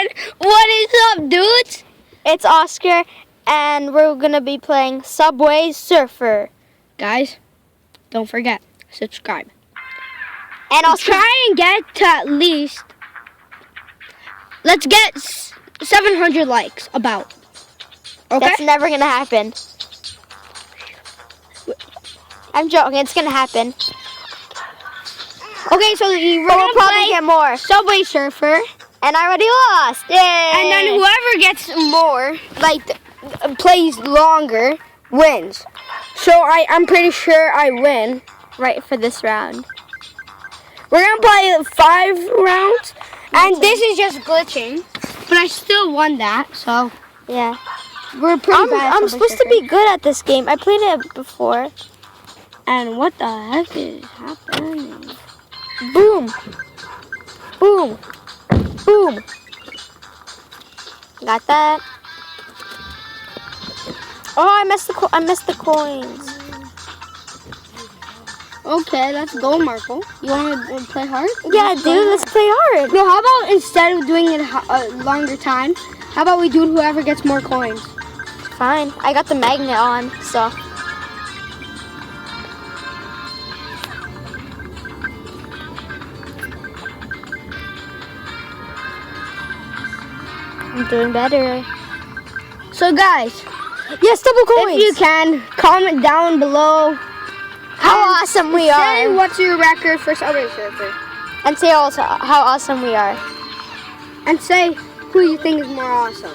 on! What is up, dudes? It's Oscar, and we're gonna be playing Subway Surfer. Guys, don't forget, subscribe. And Oscar, Try and get to at least, let's get 700 likes, about. Okay? that's never gonna happen. I'm joking, it's gonna happen. Okay, so we're But gonna we'll probably play get more. Subway Surfer. And I already lost. Yay! And then whoever gets more, plays longer, wins. So I'm pretty sure I win. right for this round. We're gonna play 5 rounds, and this is just glitching. But I still won that, so Yeah. we're pretty bad. I'm supposed to be good at this game. I played it before. And what the heck is happening? Boom. Boom. Boom. Got that. Oh, I missed the coins. Okay, let's go, Marco. You want to play hard? Yeah, dude, let's play hard. No, how about instead of doing it a longer time, how about we do whoever gets more coins? Fine. I got the magnet on, so. I'm doing better. So, guys, Yes, double coins. if you can, comment down below. How awesome we Say are. what's your record for Subway Surfer. And say also how awesome we are. And say who you think is more awesome.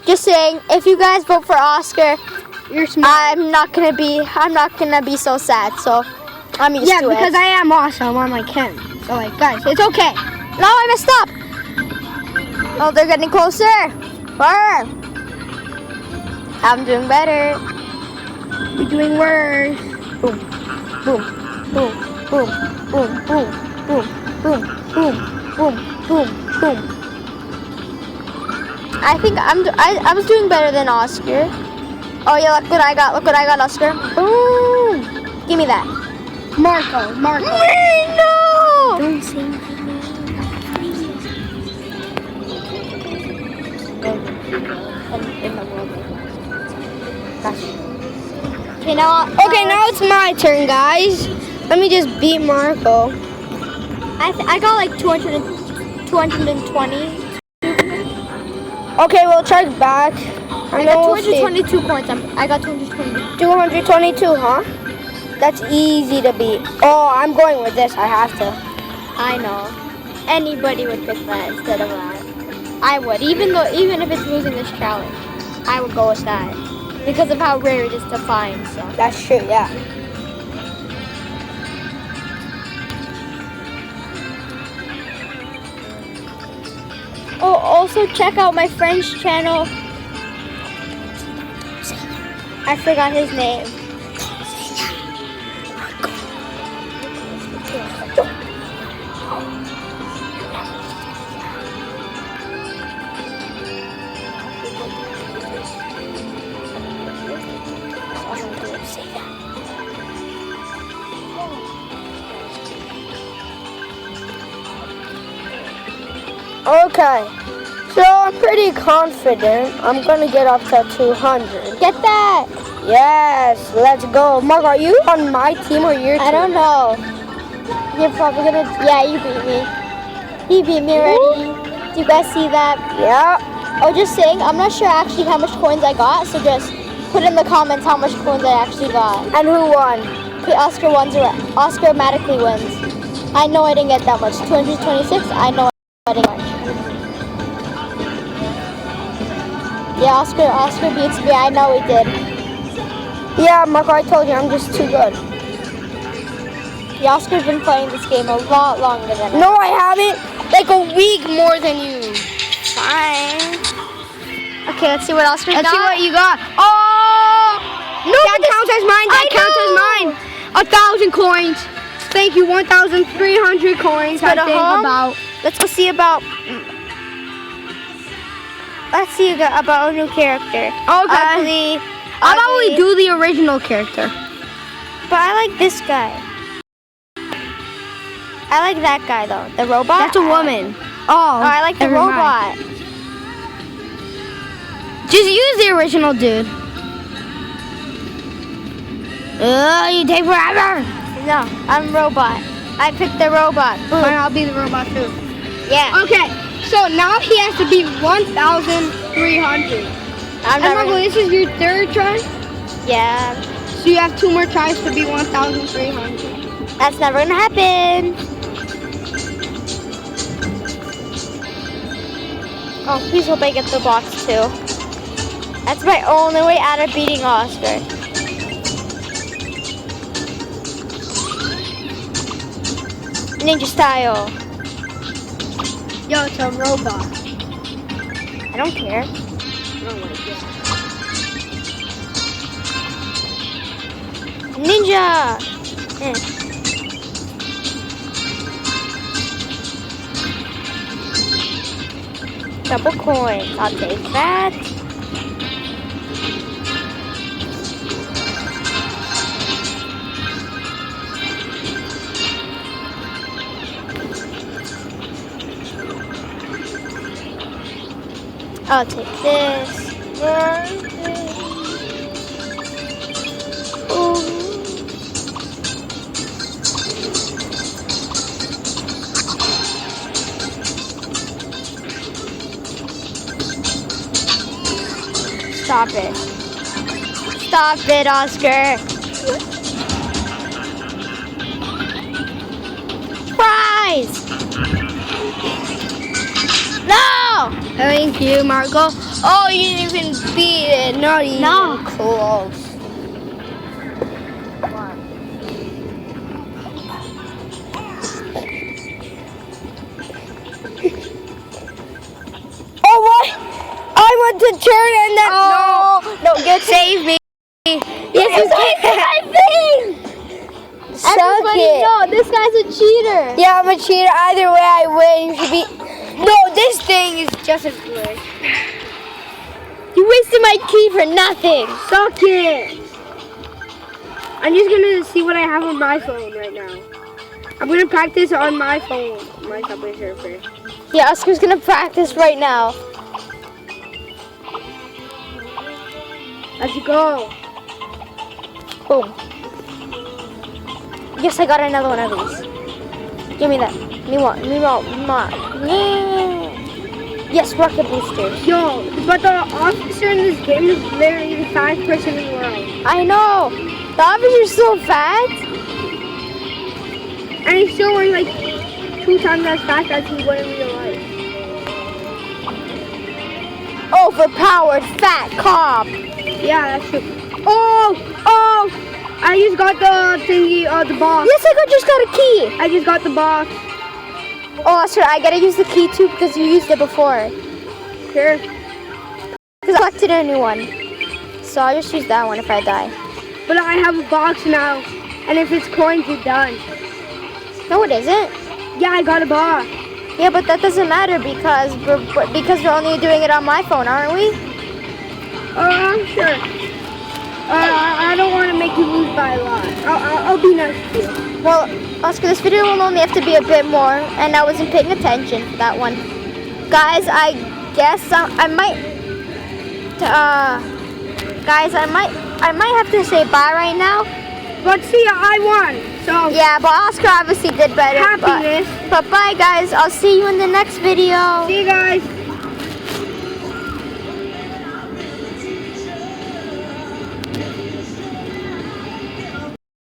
Just saying, if you guys vote for Oscar, You're smart. I'm not gonna be so sad. So I'm used Yeah, to because it. I am awesome. I'm like him. So, guys, it's okay. No, I messed up. Oh, they're getting closer. Where? I'm doing better. You're doing worse. Boom, boom, boom, boom, boom, boom, boom, boom, boom, boom, boom, boom. I think I was doing better than Oscar. Oh yeah, look what I got. Look what I got, Oscar. Boom. Give me that. Marco. No. Don't sing. Okay, now. Okay, now it's my turn, guys. Let me just beat Marco. I got like 220. Okay, we'll check back. I got 222 coins. I got 220. 222, huh? That's easy to beat. Oh, I'm going with this. I have to. I know. Anybody would pick that instead of that. I would, even if it's losing this challenge, I would go with that because of how rare it is to find. So. That's true, yeah. Oh, also check out my friend's channel. I forgot his name. Okay. So I'm pretty confident I'm gonna get up to 200. Get that? Yes, let's go. Mark, are you on my team or your team? I don't know. You're probably gonna. Yeah, you beat me. He beat me already. Do you guys see that? Yeah. Oh, just saying. I'm not sure actually how much coins I got, so just put in the comments how much coins I actually got. And who won? Okay, Oscar automatically wins. I know I didn't get that much. 226. I know I didn't get much. Yeah, Oscar beats me. I know he did. Yeah, Marco, I told you I'm just too good. Yeah, Oscar's been playing this game a lot longer than I. No, I haven't. Like a week more than you. Fine. Okay, let's see what Oscar got. Let's see what you got. Oh! No, That counts as mine. That counts as mine. 1,000 coins. Thank you. 1,300 coins. Let's go to I think home. about. Let's go see about. Let's see about a new character. Okay. How about we do the original character? But I like this guy. I like that guy though. The robot. That's a woman. Oh, I like the never robot. mind. Just use the original dude. You take forever. No, I'm robot. I picked the robot. Boom. Fine, I'll be the robot too. Yeah. Okay, so now he has to be 1,300. I'm And Marco, this is your third try, Yeah. so you have 2 more tries to be 1,300. That's never gonna happen. Oh, please hope I get the box too. That's my only way out of beating Oscar. Ninja style. Yo, it's a robot. I don't care. Ninja! Eh. Double coins. I'll take that. I'll take this. Ooh. Stop it. Stop it, Oscar. Prize! No! Thank you, Marco. Oh, you didn't even beat it. Not even No. close. Oh, what? I went to turn and then No, get save me. Yes, you did my thing! Suck Everybody it. know this guy's a cheater. Yeah, I'm a cheater. Either way, I win. You should be. No, this thing is just as good. You wasted my key for nothing. Suck it. I'm just gonna see what I have on my phone right now. I'm gonna practice on my phone, my Subway Surfer. Yeah, Oscar's gonna practice right now. Let's go. Boom. Yes, I got another one of these. Give me that. Me want. Yeah. Yes, rocket boosters. Yo, but the officer in this game is literally the fastest person in the world. I know. The officer's so fat. And he's still running like 2 times as fast as he would in real life. Overpowered fat cop. Yeah, that's true. Oh! I just got the thingy, the box. Yes, I just got a key. I just got the box. Oh, Oscar, I gotta use the key too because you used it before. Sure. Because I collected a new one. So I'll just use that one if I die. But I have a box now. And if it's coins, you're done. No, it isn't. Yeah, I got a box. Yeah, but that doesn't matter because we're only doing it on my phone, aren't we? I'm sure. I don't want to make you lose by a lot. I'll be nice to you. Well, Oscar, this video will only have to be a bit more, and I wasn't paying attention for that one. Guys, I guess I might. Guys, I might have to say bye right now. But see, I won. So Yeah, but Oscar obviously did better. happiness. But bye, guys. I'll see you in the next video. See you guys.